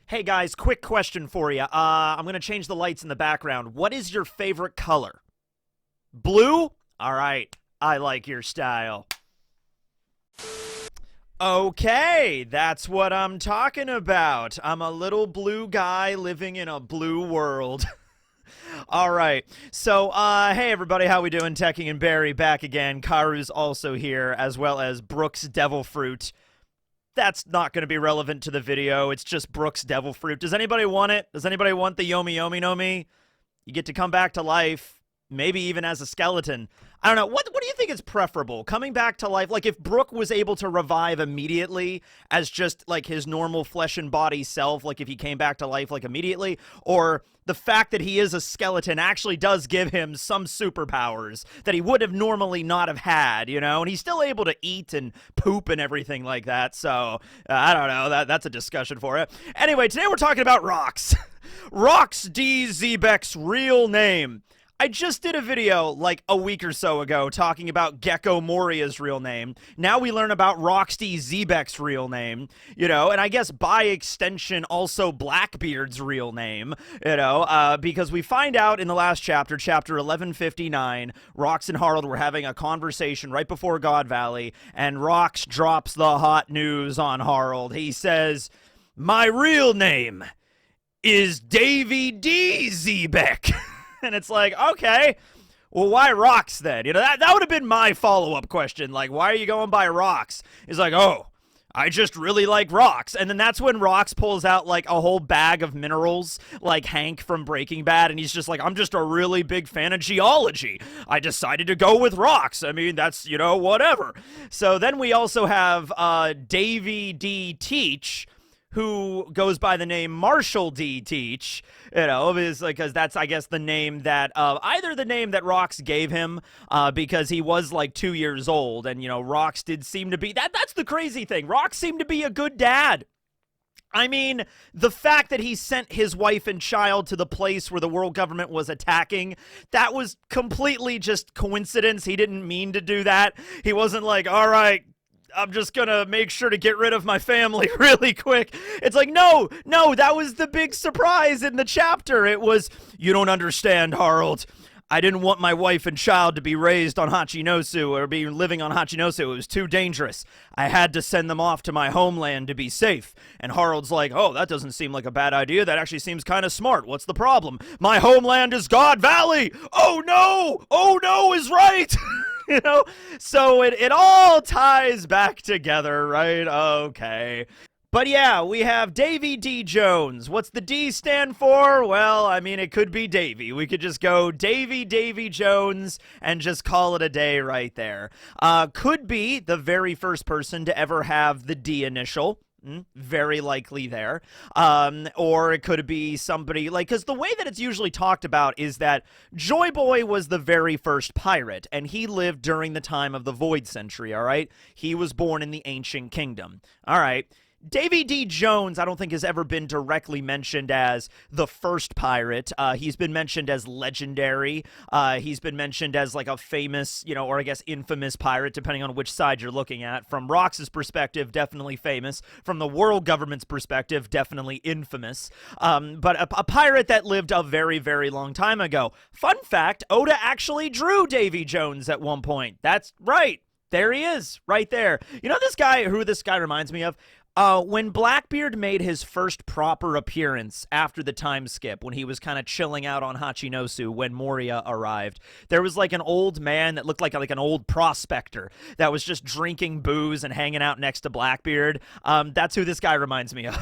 Hey guys, quick question for you. I'm gonna change the lights in the background. What is your favorite color? Blue? All right, I like your style. Okay, that's what I'm talking about. I'm a little blue guy living in a blue world. All right. So, hey everybody, how we doing? Teching and Barry back again. Karu's also here, as well as Brooks Devil Fruit. That's not going to be relevant to the video. It's just Brooks Devil Fruit. Does anybody want it? Does anybody want the Yomi Yomi no Mi? You get to come back to life, maybe even as a skeleton. I don't know. What do you think is preferable? Coming back to life, like if Brooke was able to revive immediately as just like his normal flesh and body self, like if he came back to life like immediately, or the fact that he is a skeleton actually does give him some superpowers that he would have normally not have had, you know, and he's still able to eat and poop and everything like that. So I don't know. That's a discussion for it. Anyway, today we're talking about Rox. Rox D. Xebec's real name. I just did a video like a week or so ago talking about Gecko Moria's real name. Now we learn about Roxy Xebec's real name, you know, and I guess by extension also Blackbeard's real name, you know, because we find out in the last chapter, chapter 1159, Rox and Harold were having a conversation right before God Valley, and Rox drops the hot news on Harold. He says, "My real name is Davy D. Xebec." And it's like, okay, well, why Rox then? You know, that would have been my follow-up question. Like, why are you going by Rox? He's like, oh, I just really like rocks. And then that's when Rox pulls out, like, a whole bag of minerals, like Hank from Breaking Bad, and he's just like, I'm just a really big fan of geology. I decided to go with rocks. I mean, that's, you know, whatever. So then we also have Davy D. Teach, who goes by the name Marshall D. Teach, you know, because that's, I guess, the name that, either the name that Rox gave him, because he was, like, 2 years old, and, you know, Rox did seem to be, that's the crazy thing, Rox seemed to be a good dad. I mean, the fact that he sent his wife and child to the place where the world government was attacking, that was completely just coincidence. He didn't mean to do that. He wasn't like, all right, I'm just gonna make sure to get rid of my family really quick. It's like, no, that was the big surprise in the chapter. It was, you don't understand, Harold. I didn't want my wife and child to be raised on Hachinosu or be living on Hachinosu. It was too dangerous. I had to send them off to my homeland to be safe. And Harold's like, oh, that doesn't seem like a bad idea. That actually seems kind of smart. What's the problem? My homeland is God Valley. Oh no is right. You know, so it all ties back together, right? Okay. But yeah, we have Davy D. Jones. What's the D stand for? Well, I mean, it could be Davy. We could just go Davy Jones and just call it a day right there. Could be the very first person to ever have the D initial. Very likely there. Or it could be somebody, like, because the way that it's usually talked about is that Joyboy was the very first pirate, and he lived during the time of the Void Century, all right? He was born in the Ancient Kingdom. All right. Davy D. Jones, I don't think has ever been directly mentioned as the first pirate. He's been mentioned as legendary. He's been mentioned as like a famous, you know, or I guess infamous pirate, depending on which side you're looking at. From Rox's perspective, definitely famous. From the world government's perspective, definitely infamous. But a pirate that lived a very, very long time ago. Fun fact, Oda actually drew Davy Jones at one point. That's right. There he is, right there. You know who this guy reminds me of? When Blackbeard made his first proper appearance after the time skip, when he was kind of chilling out on Hachinosu when Moria arrived, there was like an old man that looked like an old prospector that was just drinking booze and hanging out next to Blackbeard. That's who this guy reminds me of.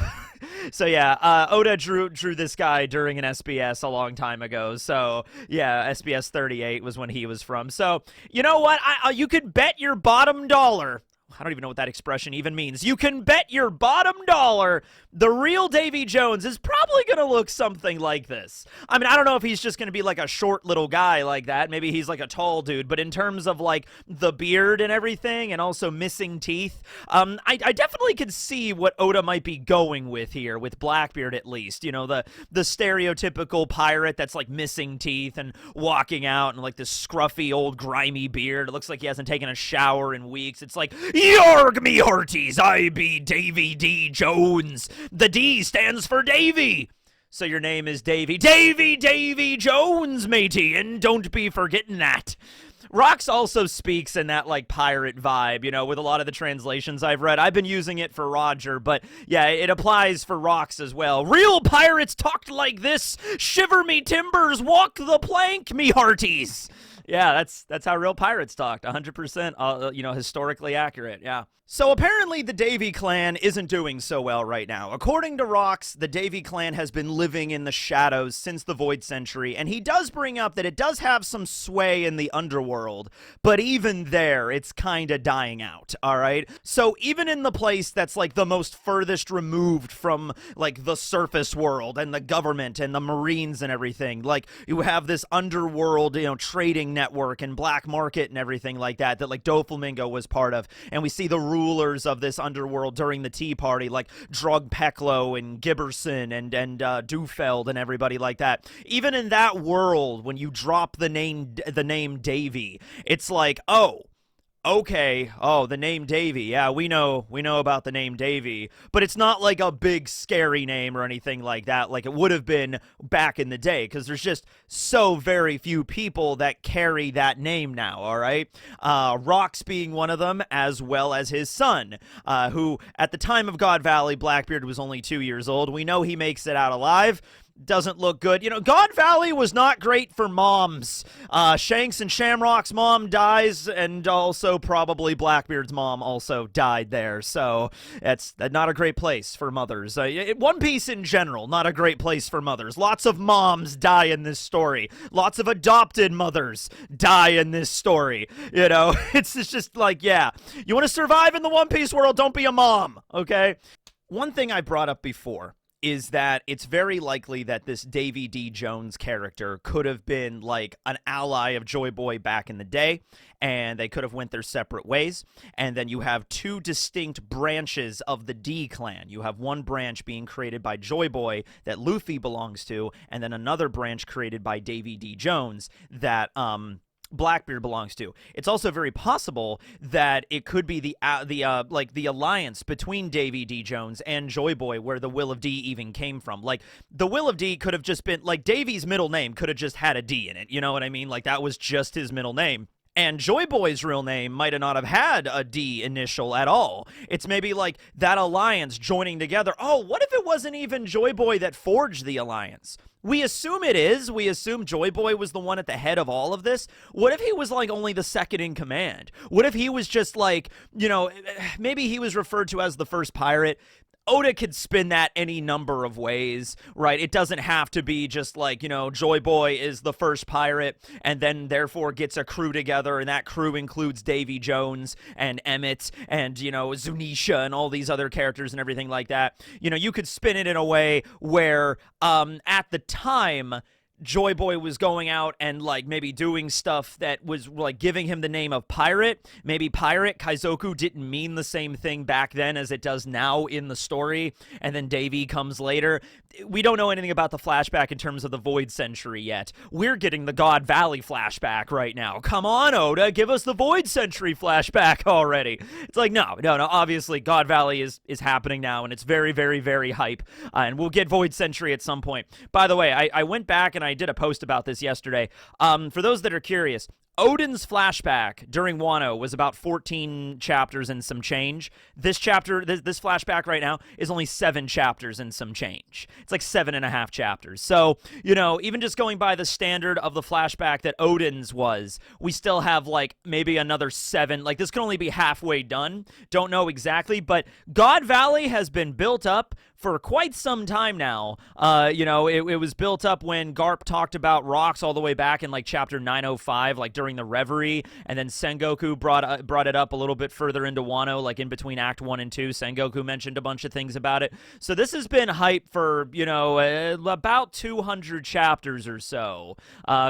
So yeah, Oda drew this guy during an SBS a long time ago. So yeah, SBS 38 was when he was from. So you know what? You could bet your bottom dollar. I don't even know what that expression even means. You can bet your bottom dollar the real Davy Jones is probably going to look something like this. I mean, I don't know if he's just going to be like a short little guy like that. Maybe he's like a tall dude. But in terms of like the beard and everything and also missing teeth, I definitely could see what Oda might be going with here, with Blackbeard at least. You know, the stereotypical pirate that's like missing teeth and walking out and like this scruffy old grimy beard. It looks like he hasn't taken a shower in weeks. It's like, Yorg me hearties, I be Davy D. Jones. The D stands for Davy. So your name is Davy. Davy Jones, matey, and don't be forgetting that. Rox also speaks in that, like, pirate vibe, you know, with a lot of the translations I've read. I've been using it for Roger, but, yeah, it applies for Rox as well. Real pirates talked like this. Shiver me timbers, walk the plank, me hearties. Yeah, that's how real pirates talked. 100%, you know, historically accurate, yeah. So apparently the Davy Clan isn't doing so well right now. According to Rox, the Davy Clan has been living in the shadows since the Void Century, and he does bring up that it does have some sway in the underworld, but even there, it's kinda dying out, alright? So even in the place that's like the most furthest removed from like the surface world and the government and the Marines and everything, like you have this underworld, you know, trading network and black market and everything like that like Doflamingo was part of, and we see the rulers of this underworld during the Tea Party, like Drug Peklo and Gibberson and Dufeld and everybody like that. Even in that world, when you drop the name Davy, it's like, oh, okay, oh, the name Davy, yeah, we know about the name Davy, but it's not like a big scary name or anything like that, like it would have been back in the day, because there's just so very few people that carry that name now, all right? Rox being one of them, as well as his son, who, at the time of God Valley, Blackbeard was only 2 years old. We know he makes it out alive. Doesn't look good. You know, God Valley was not great for moms. Shanks and Shamrock's mom dies, and also probably Blackbeard's mom also died there. So it's not a great place for mothers. One Piece in general, not a great place for mothers. Lots of moms die in this story. Lots of adopted mothers die in this story. You know, it's just like, yeah, you want to survive in the One Piece world, don't be a mom, okay? One thing I brought up before is that it's very likely that this Davy D. Jones character could have been like an ally of Joyboy back in the day, and they could have went their separate ways. And then you have two distinct branches of the D clan. You have one branch being created by Joyboy that Luffy belongs to, and then another branch created by Davy D. Jones that Blackbeard belongs to. It's also very possible that it could be the alliance between Davy D. Jones and Joyboy, where the Will of D even came from. Like, the Will of D could have just been, like, Davy's middle name could have just had a D in it, you know what I mean? Like, that was just his middle name. And Joyboy's real name might have not have had a D initial at all. It's maybe like that alliance joining together. Oh, what if it wasn't even Joyboy that forged the alliance? We assume it is. We assume Joyboy was the one at the head of all of this. What if he was, like, only the second in command? What if he was just, like, you know, maybe he was referred to as the first pirate? Oda could spin that any number of ways, right? It doesn't have to be just like, you know, Joyboy is the first pirate and then therefore gets a crew together, and that crew includes Davy Jones and Emmett and, you know, Zunisha and all these other characters and everything like that. You know, you could spin it in a way where at the time Joyboy was going out and, like, maybe doing stuff that was, like, giving him the name of pirate. Maybe pirate, Kaizoku didn't mean the same thing back then as it does now in the story, and then Davy comes later. We don't know anything about the flashback in terms of the Void Century yet. We're getting the God Valley flashback right now. Come on, Oda, give us the Void Century flashback already. It's like, no, obviously God Valley is happening now, and it's very, very, very hype, and we'll get Void Century at some point. By the way, I went back and I did a post about this yesterday. For those that are curious, Odin's flashback during Wano was about 14 chapters and some change. This flashback right now is only 7 chapters and some change. It's like 7.5 chapters. So, you know, even just going by the standard of the flashback that Odin's was, we still have like maybe another 7. Like, this can only be halfway done. Don't know exactly, but God Valley has been built up for quite some time now. You know, it was built up when Garp talked about rocks all the way back in like chapter 905, like during the Reverie, and then Sengoku brought it up a little bit further into Wano, like in between Act 1 and 2. Sengoku mentioned a bunch of things about it. So this has been hype for, you know, about 200 chapters or so,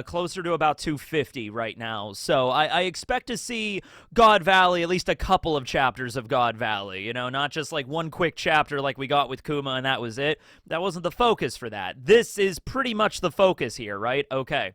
closer to about 250 right now. So I expect to see God Valley, at least a couple of chapters of God Valley, you know, not just like one quick chapter like we got with Kuma and that was it. That wasn't the focus for that. This is pretty much the focus here, right? Okay.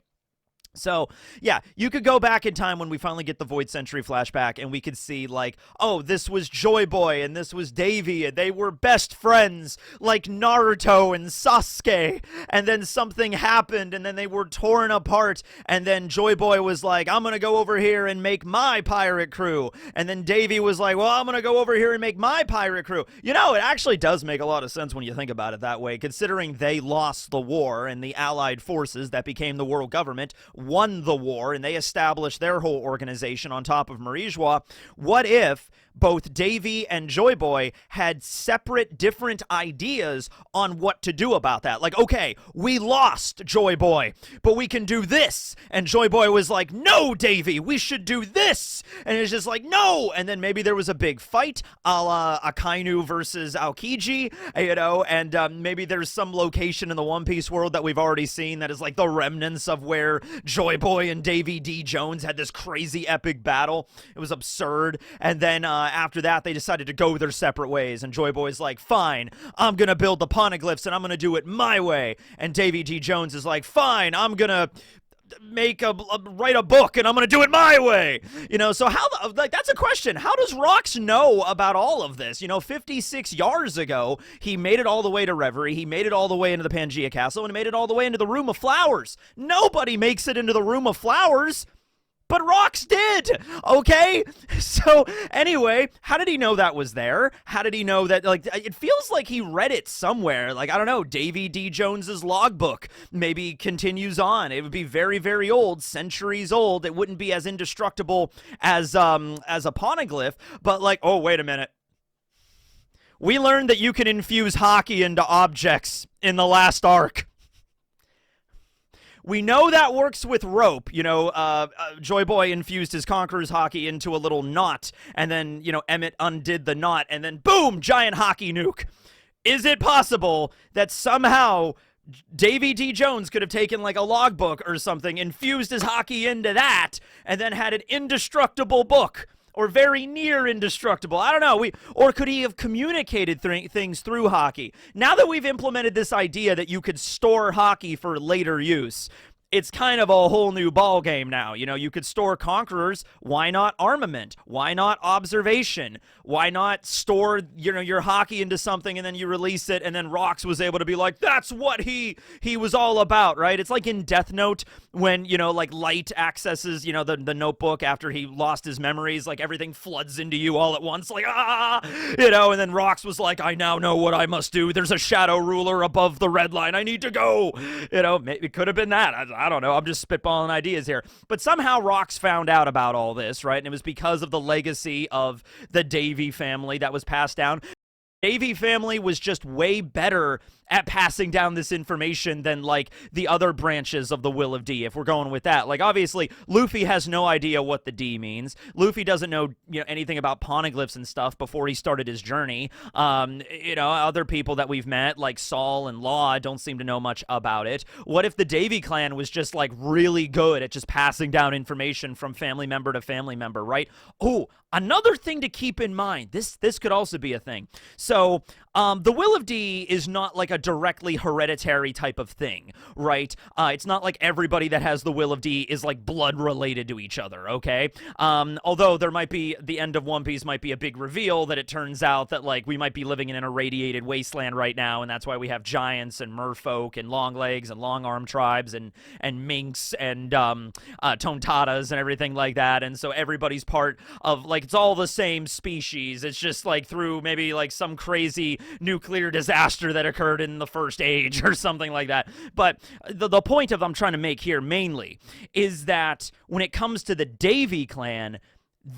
So, yeah, you could go back in time when we finally get the Void Century flashback and we could see, like, oh, this was Joyboy and this was Davy and they were best friends like Naruto and Sasuke. And then something happened and then they were torn apart. And then Joyboy was like, I'm going to go over here and make my pirate crew. And then Davy was like, well, I'm going to go over here and make my pirate crew. You know, it actually does make a lot of sense when you think about it that way, considering they lost the war and the Allied forces that became the world government won the war and they established their whole organization on top of Marijois. What if both Davy and Joyboy had separate, different ideas on what to do about that? Like, okay, we lost Joyboy, but we can do this. And Joyboy was like, no, Davy, we should do this. And it's just like, no. And then maybe there was a big fight, a la Akainu versus Aokiji, you know, and maybe there's some location in the One Piece world that we've already seen that is like the remnants of where Joyboy and Davy D. Jones had this crazy epic battle. It was absurd. And then after that, they decided to go their separate ways. And Joyboy's like, fine, I'm going to build the poneglyphs and I'm going to do it my way. And Davy D. Jones is like, fine, I'm going to write a book and I'm going to do it my way. You know, so how, like, that's a question. How does Rox know about all of this? You know, 56 years ago, he made it all the way to Reverie. He made it all the way into the Pangaea Castle and he made it all the way into the Room of Flowers. Nobody makes it into the Room of Flowers. But Rox did, okay? So, anyway, how did he know that was there? How did he know that, like, it feels like he read it somewhere. Like, I don't know, Davy D. Jones's logbook maybe continues on. It would be very, very old, centuries old. It wouldn't be as indestructible as a poneglyph, but like, oh, wait a minute. We learned that you can infuse hockey into objects in the last arc. We know that works with rope. You know, Joyboy infused his Conqueror's hockey into a little knot, and then, you know, Emmett undid the knot, and then boom, giant hockey nuke. Is it possible that somehow Davy D. Jones could have taken like a logbook or something, infused his hockey into that, and then had an indestructible book? Or very near indestructible. I don't know. Or could he have communicated things through hockey? Now that we've implemented this idea that you could store hockey for later use, it's kind of a whole new ball game now. You know, you could store Conquerors. Why not armament? Why not observation? Why not store, you know, your hockey into something and then you release it, and then Rox was able to be like, that's what he was all about, right? It's like in Death Note when, you know, like Light accesses, you know, the notebook after he lost his memories, like everything floods into you all at once, like, you know, and then Rox was like, I now know what I must do. There's a shadow ruler above the red line. I need to go. You know, it could have been that. I don't know. I'm just spitballing ideas here. But somehow Rox found out about all this, right? And it was because of the legacy of the Davy family that was passed down. Davy family was just way better at passing down this information than, like, the other branches of the Will of D, if we're going with that. Like, obviously, Luffy has no idea what the D means. Luffy doesn't know, you know, anything about poneglyphs and stuff before he started his journey. You know, other people that we've met, like Saul and Law, don't seem to know much about it. What if the Davy Clan was just, like, really good at just passing down information from family member to family member, right? Oh, another thing to keep in mind, this could also be a thing. So, the Will of D is not like a directly hereditary type of thing, right? It's not like everybody that has the Will of D is like blood related to each other, okay? Although there might be, the end of One Piece might be a big reveal that it turns out that, like, we might be living in an irradiated wasteland right now, and that's why we have giants and merfolk and long legs and long arm tribes and minks and tontatas and everything like that, and so everybody's part of, like, it's all the same species. It's just like through maybe like some crazy nuclear disaster that occurred in the First Age or something like that. But the point of I'm trying to make here mainly is that when it comes to the Davy Clan,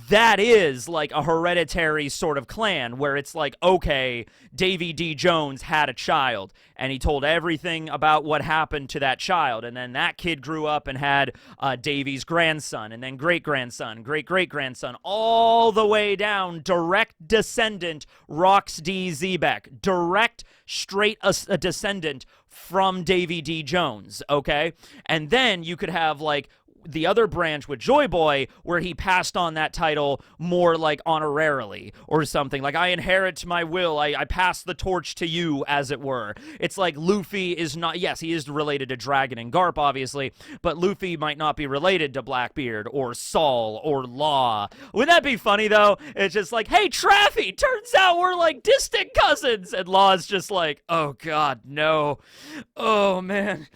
that is like a hereditary sort of clan where it's like, okay, Davy D. Jones had a child and he told everything about what happened to that child, and then that kid grew up and had Davy's grandson, and then great-grandson, great-great-grandson, all the way down, direct descendant Rox D. Xebec, direct, straight a descendant from Davy D. Jones, okay? And then you could have, like, the other branch with Joyboy, where he passed on that title more like honorarily or something. Like, I inherit my will. I pass the torch to you, as it were. It's like Luffy is not, yes, he is related to Dragon and Garp, obviously, but Luffy might not be related to Blackbeard or Saul or Law. Wouldn't that be funny, though? It's just like, hey, Traffy, turns out we're like distant cousins. And Law's just like, oh, God, no. Oh, man.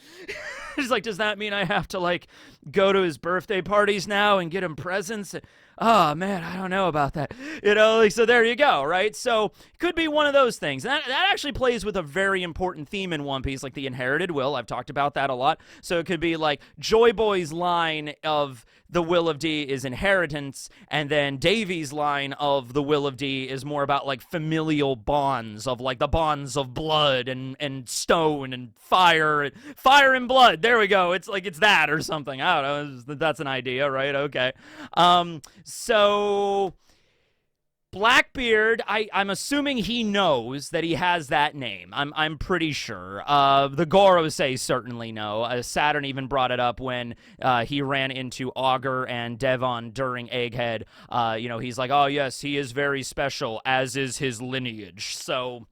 He's like, does that mean I have to, like, go to his birthday parties now and get him presents? Oh, man, I don't know about that. You know, like, so there you go, right? So could be one of those things. And that actually plays with a very important theme in One Piece, like the inherited will. I've talked about that a lot. So it could be like Joyboy's line of the will of D is inheritance, and then Davy's line of the will of D is more about like familial bonds, of like the bonds of blood and stone and fire and blood. There we go. It's like it's that or something. I don't know. That's an idea, right? Okay. So Blackbeard, I'm assuming he knows that he has that name. I'm pretty sure. The Gorosei certainly know. Saturn even brought it up when he ran into Augur and Devon during Egghead. He's like, oh yes, he is very special, as is his lineage. So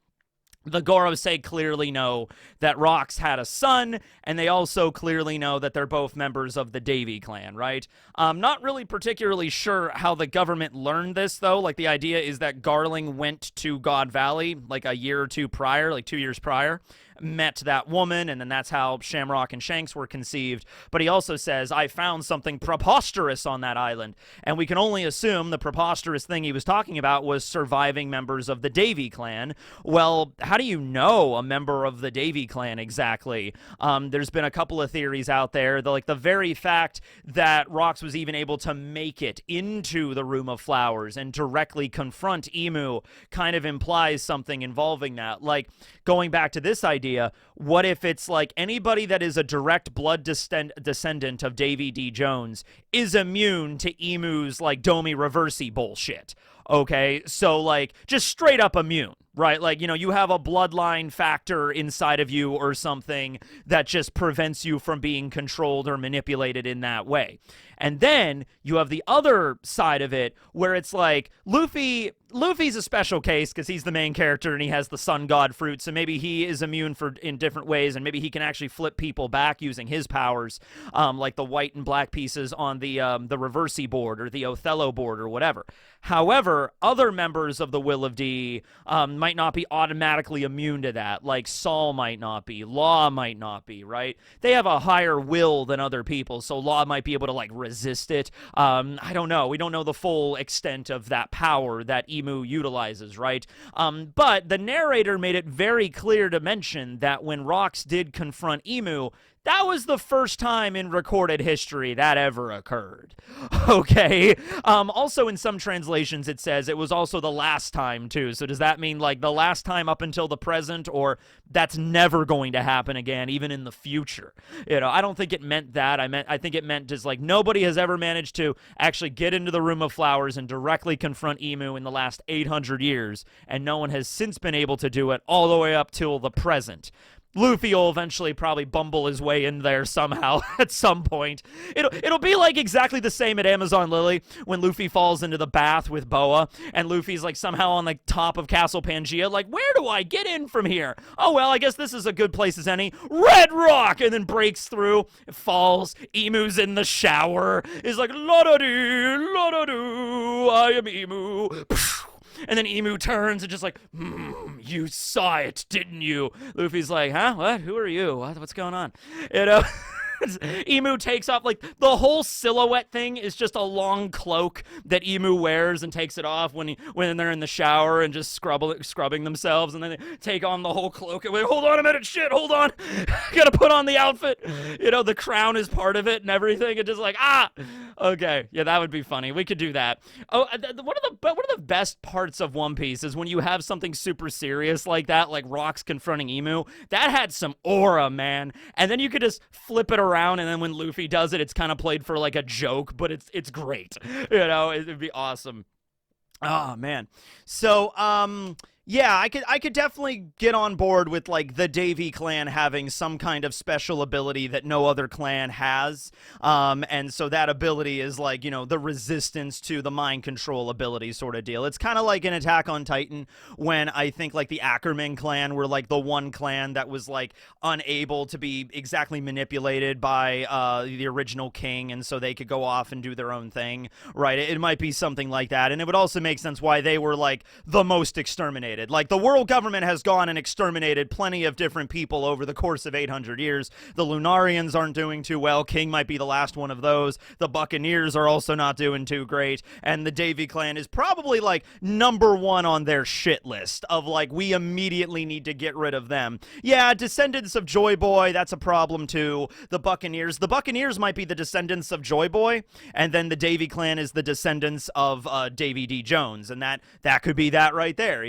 the Gorosei clearly know that Rox had a son, and they also clearly know that they're both members of the Davy Clan, right? Not really particularly sure how the government learned this, though. Like, the idea is that Garling went to God Valley, like, a year or two prior, like 2 years prior, met that woman, and then that's how Shamrock and Shanks were conceived. But he also says, I found something preposterous on that island. And we can only assume the preposterous thing he was talking about was surviving members of the Davy Clan. Well, how do you know a member of the Davy Clan exactly? There's been a couple of theories out there. The very fact that Rox was even able to make it into the Room of Flowers and directly confront Emu kind of implies something involving that. Like, going back to this idea, what if it's like anybody that is a direct blood descendant of Davy D. Jones is immune to Emu's, like, Domi Reversi bullshit? Okay, so, like, just straight up immune, right? Like, you have a bloodline factor inside of you or something that just prevents you from being controlled or manipulated in that way. And then you have the other side of it where it's like Luffy's a special case because he's the main character and he has the sun god fruit, so maybe he is immune in different ways, and maybe he can actually flip people back using his powers, like the white and black pieces on the Reversi board or the Othello board or whatever. However, other members of the Will of D might not be automatically immune to that, like Saul might not be, Law might not be, right? They have a higher will than other people, so Law might be able to, like, resist it. I don't know. We don't know the full extent of that power that Emu utilizes, right? But the narrator made it very clear to mention that when Rox did confront Emu, that was the first time in recorded history that ever occurred. Okay? Also, in some translations, it says it was also the last time, too. So does that mean, like, the last time up until the present, or that's never going to happen again, even in the future? I don't think it meant that. I think it meant just, like, nobody has ever managed to actually get into the Room of Flowers and directly confront Emu in the last 800 years, and no one has since been able to do it all the way up till the present. Luffy will eventually probably bumble his way in there somehow at some point. It'll be like exactly the same at Amazon Lily when Luffy falls into the bath with Boa and Luffy's like somehow on the top of Castle Pangaea, like, where do I get in from here? Oh, well, I guess this is a good place as any. Red Rock! And then breaks through, falls, Emu's in the shower, is like, la-da-dee, la-da-doo, I am Emu. And then Emu turns and just like, you saw it, didn't you? Luffy's like, huh? What? Who are you? What's going on? Emu takes off, like, the whole silhouette thing is just a long cloak that Emu wears and takes it off when they're in the shower and just scrubbing themselves, and then they take on the whole cloak and wait, hold on a minute, shit, hold on, gotta put on the outfit, the crown is part of it and everything, and just like, okay, yeah, that would be funny, we could do that. Oh, one of the best parts of One Piece is when you have something super serious like that, like Rox confronting Emu, that had some aura, man, and then you could just flip it around, and then when Luffy does it, it's kind of played for like a joke, but it's great. It'd be awesome. Oh, man. So, Yeah, I could definitely get on board with like the Davy clan having some kind of special ability that no other clan has. And so that ability is like, the resistance to the mind control ability sort of deal. It's kind of like an Attack on Titan when I think like the Ackerman clan were like the one clan that was like unable to be exactly manipulated by the original king, and so they could go off and do their own thing, right? It might be something like that. And it would also make sense why they were like the most exterminated. Like, the world government has gone and exterminated plenty of different people over the course of 800 years. The Lunarians aren't doing too well. King might be the last one of those. The Buccaneers are also not doing too great. And the Davy clan is probably, like, #1 on their shit list of, like, we immediately need to get rid of them. Yeah, descendants of Joyboy, that's a problem, too. The Buccaneers might be the descendants of Joyboy, and then the Davy clan is the descendants of Davy D. Jones, and that could be that right there,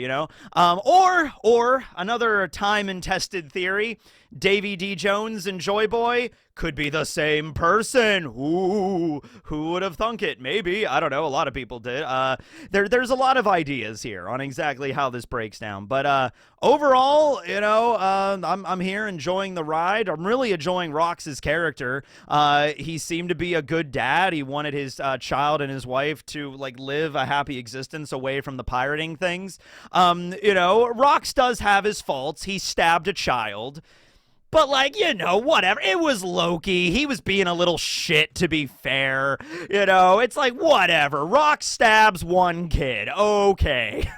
or another time and tested theory, Davy D. Jones and Joyboy could be the same person. Ooh, who would have thunk it? Maybe. I don't know. A lot of people did. There's a lot of ideas here on exactly how this breaks down. But overall, I'm here enjoying the ride. I'm really enjoying Rox's character. He seemed to be a good dad. He wanted his child and his wife to like live a happy existence away from the pirating things. Rox does have his faults. He stabbed a child. But, like, whatever. It was Loki. He was being a little shit, to be fair. It's like, whatever. Rock stabs one kid. Okay.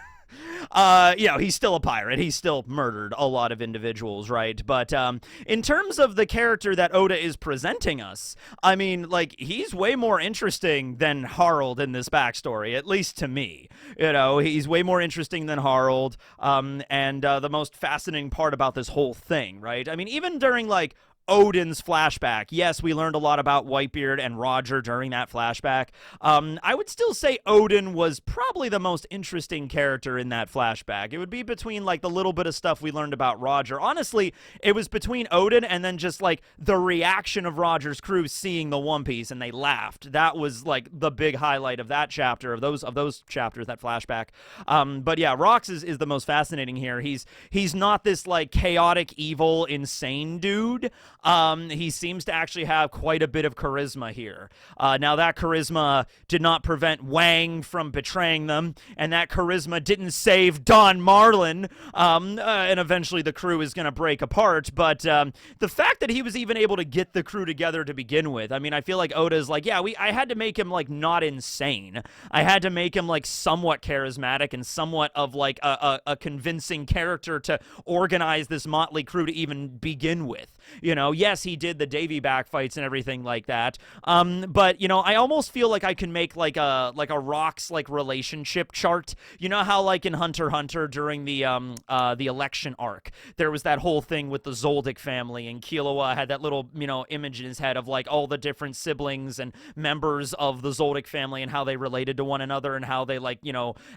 He's still a pirate. He's still murdered a lot of individuals, right? But in terms of the character that Oda is presenting us, I mean, like, he's way more interesting than Harald in this backstory, at least to me. He's way more interesting than Harald, and the most fascinating part about this whole thing, right? I mean, even during, like, Odin's flashback. Yes, we learned a lot about Whitebeard and Roger during that flashback. I would still say Odin was probably the most interesting character in that flashback. It would be between, like, the little bit of stuff we learned about Roger. Honestly, it was between Odin and then just, like, the reaction of Roger's crew seeing the One Piece, and they laughed. That was, like, the big highlight of that chapter, of those chapters, that flashback. But yeah, Rox is the most fascinating here. He's not this, like, chaotic, evil, insane dude. He seems to actually have quite a bit of charisma here. Now, that charisma did not prevent Wang from betraying them, and that charisma didn't save Don Marlin, and eventually the crew is going to break apart, but the fact that he was even able to get the crew together to begin with, I mean, I feel like Oda's like, yeah, I had to make him, like, not insane. I had to make him, like, somewhat charismatic and somewhat of, like, a convincing character to organize this motley crew to even begin with. Yes, he did the Davy backfights and everything like that. But I almost feel like I can make like a Rox like relationship chart. You know how like in Hunter x Hunter during the election arc, there was that whole thing with the Zoldyck family, and Killua had that little image in his head of like all the different siblings and members of the Zoldyck family and how they related to one another and how they like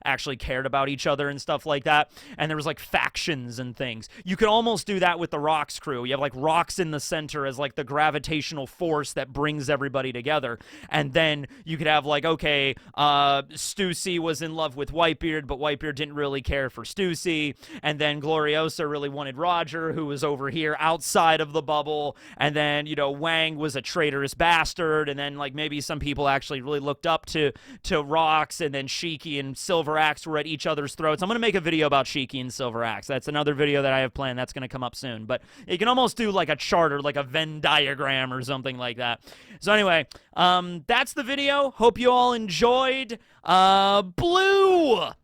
actually cared about each other and stuff like that. And there was like factions and things. You could almost do that with the Rox crew. You have like Rox in the center as like the gravitational force that brings everybody together, and then you could have like, okay, Stussy was in love with Whitebeard, but Whitebeard didn't really care for Stussy, and then Gloriosa really wanted Roger, who was over here outside of the bubble, and then Wang was a traitorous bastard, and then like maybe some people actually really looked up to Rox, and then Shiki and Silver Axe were at each other's throats. I'm gonna make a video about Shiki and Silver Axe. That's another video that I have planned that's gonna come up soon, but you can almost do like a chart or like a Venn diagram or something like that. So anyway, that's the video. Hope you all enjoyed. Blues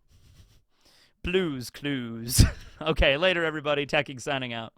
Clues. Okay, later everybody. Teching signing out.